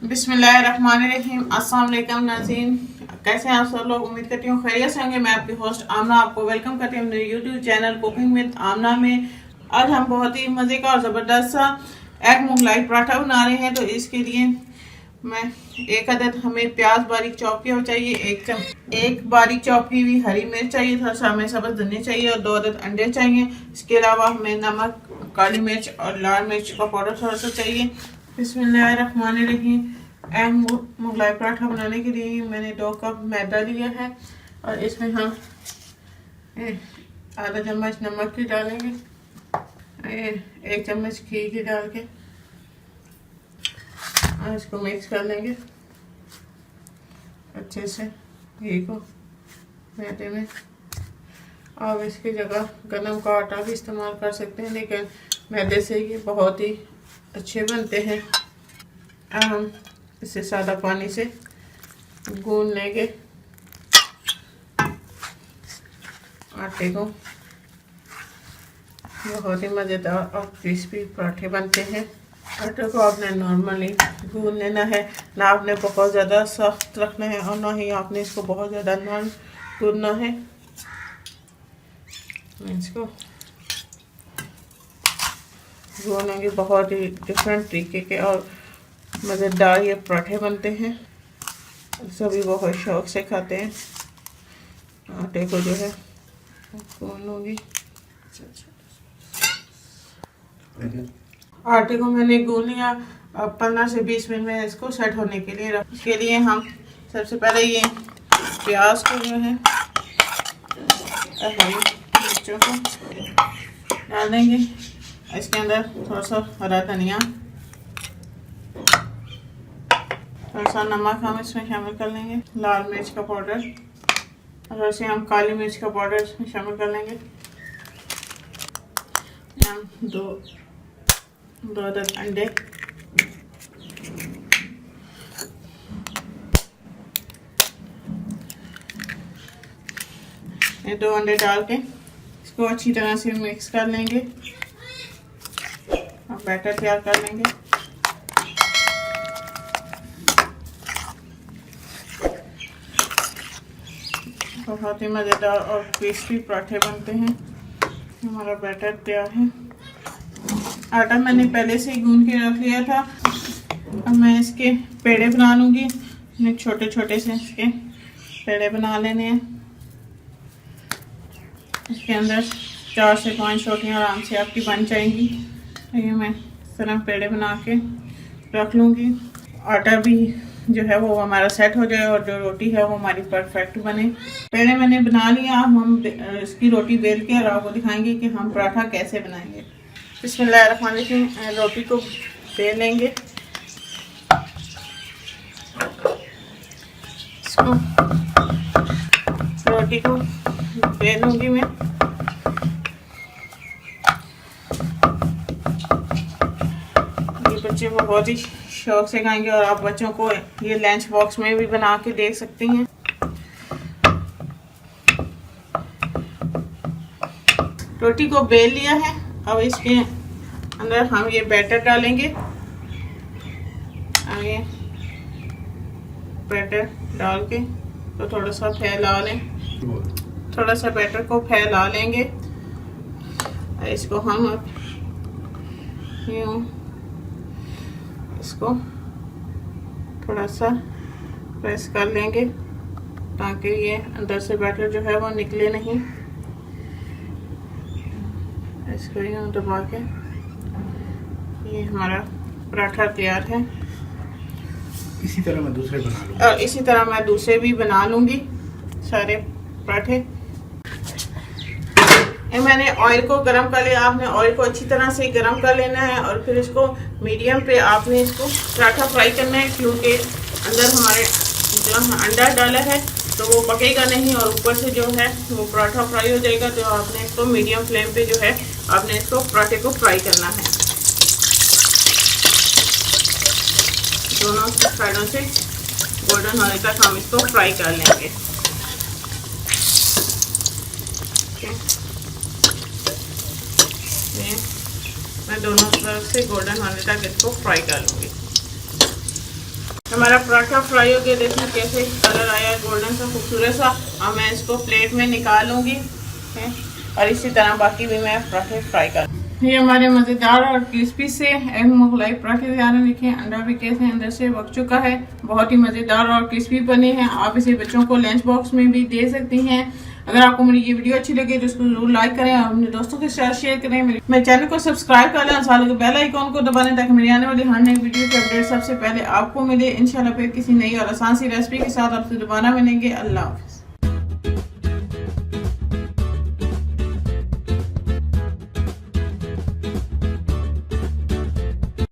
बिस्मिल्लाहिर्रहमानिर्रहीम। अस्सलाम वालेकुम नाज़रीन, कैसे हैं आप सब लोग। उम्मीद करती हूँ खैरियत से होंगे। मैं आपकी होस्ट आमना आपको वेलकम करती हूँ मेरे यूट्यूब चैनल कुकिंग विद आमना में। आज हम बहुत ही मज़े का और ज़बरदस्त सा एग मुगलाई पराठा बना रहे हैं। तो इसके लिए मैं एक अदद हमें प्याज बारीक चॉप किया हुआ चाहिए, एक बारीक चॉप की हुई हरी मिर्च चाहिए, थोड़ा सा हमें सब्ज़ धनिया चाहिए और 2 अदद अंडे चाहिए। इसके अलावा हमें नमक, काली मिर्च और लाल मिर्च का पाउडर थोड़ा सा चाहिए। बिस्मिल्लाहिर्रहमानिर्रहीम। एग मुगलाई पराठा बनाने के लिए मैंने 2 कप मैदा लिया है और इसमें हम आधा चम्मच नमक की डालेंगे, 1 चम्मच घी की डाल के और इसको मिक्स कर लेंगे अच्छे से घी को मैदे में। आप इसकी जगह गंदम का आटा भी इस्तेमाल कर सकते हैं, लेकिन मैदे से ये बहुत ही अच्छे बनते हैं। अब हम इसे सादा पानी से गूंद लेंगे आटे को। बहुत ही मज़ेदार और क्रिस्पी पराठे बनते हैं। आटे को आपने नॉर्मली गूंद लेना है, ना आपने बहुत ज़्यादा सख्त रखना है और ना ही आपने इसको बहुत ज़्यादा नरम गूंदना है। इसको गूंदेंगे, बहुत ही डिफरेंट तरीके के और मज़ेदार ये पराठे बनते हैं। सभी बहुत शौक से खाते हैं। आटे को जो है गूंदूंगी। आटे को मैंने गूंद लिया। 15 से 20 मिनट में इसको सेट होने के लिए रख। इसके लिए हम सबसे पहले ये प्याज को जो है हरी मिर्चों को डाल देंगे। इसके अंदर थोड़ा सा हरा धनिया, थोड़ा सा नमक हम इसमें शामिल कर लेंगे, लाल मिर्च का पाउडर और वैसे हम काली मिर्च का पाउडर इसमें शामिल कर लेंगे। हम दो अदद अंडे, ये 2 अंडे डाल के इसको अच्छी तरह से मिक्स कर लेंगे और बैटर तैयार कर लेंगे। बहुत ही मज़ेदार और क्रिस्पी पराठे बनते हैं। हमारा बैटर तैयार है। आटा मैंने पहले से ही गूंद के रख लिया था। अब मैं इसके पेड़े बना लूँगी। मैंने छोटे छोटे से इसके पेड़े बना लेने हैं। इसके अंदर 4 से 5 रोटियाँ आराम से आपकी बन जाएंगी। ये मैं इस तरह पेड़े बना के रख लूँगी। आटा भी जो है वो हमारा सेट हो जाए और जो रोटी है वो हमारी परफेक्ट बने। पेड़े मैंने बना लिया। अब हम इसकी रोटी बेल के और आपको दिखाएंगे कि हम पराठा कैसे बनाएंगे। बिस्मिल्लाहिर्रहमानिर्रहीम। रोटी को बेल लेंगे। इसको रोटी को बेल लूँगी मैं। ये बच्चे बहुत ही शौक से खाएंगे और आप बच्चों को ये लंच बॉक्स में भी बना के दे सकती हैं। रोटी को बेल लिया है। अब इसके अंदर हम ये बैटर डालेंगे। आगे बैटर डाल के तो थोड़ा सा फैला लें, थोड़ा सा बैटर को फैला लेंगे। इसको हम यूँ इसको थोड़ा सा प्रेस कर लेंगे ताकि ये अंदर से बैटर जो है वो निकले नहीं। इसको यूँ दबा के ये हमारा पराठा तैयार है। इसी तरह मैं दूसरे बना लूँगी और इसी तरह मैं दूसरे भी बना लूँगी सारे पराठे। ये मैंने ऑयल को गरम कर लिया। आपने ऑयल को अच्छी तरह से गरम कर लेना है और फिर इसको मीडियम पे आपने इसको पराठा फ्राई करना है, क्योंकि अंदर हमारे जो अंडा डाला है तो वो पकेगा नहीं और ऊपर से जो है वो पराठा फ्राई हो जाएगा। तो आपने इसको मीडियम फ्लेम पे जो है आपने इसको पराठे को फ्राई करना है। दोनों साइडों से गोल्डन होने तक हम इसको फ्राई कर लेंगे। मैं दोनों तरफ से गोल्डन होने तक इसको फ्राई कर लूँगी। हमारा पराठा फ्राई हो गया। देखिए कैसे कलर आया गोल्डन सा खूबसूरत सा। अब मैं इसको प्लेट में निकालूंगी और इसी तरह बाकी भी मैं पराठे फ्राई कर। ये हमारे मज़ेदार और क्रिस्पी से एग मुगलाई पराठे तैयार हैं। देखिए अंडा भी कैसे अंदर से पक चुका है, बहुत ही मज़ेदार और क्रिस्पी बने हैं। आप इसे बच्चों को लंच बॉक्स में भी दे सकती हैं। अगर आपको मेरी ये वीडियो अच्छी लगे तो इसको जरूर लाइक करें और अपने दोस्तों के साथ शेयर करें। मेरे चैनल को सब्सक्राइब कर लें और साथ ही बेल आइकॉन को दबा लें ताकि मेरी आने वाली हर नई वीडियो की अपडेट सबसे पहले आपको मिले। इंशाल्लाह फिर किसी नई और आसान सी रेसिपी के साथ आपसे दोबारा मिलेंगे। अल्लाह हाफ़िज़।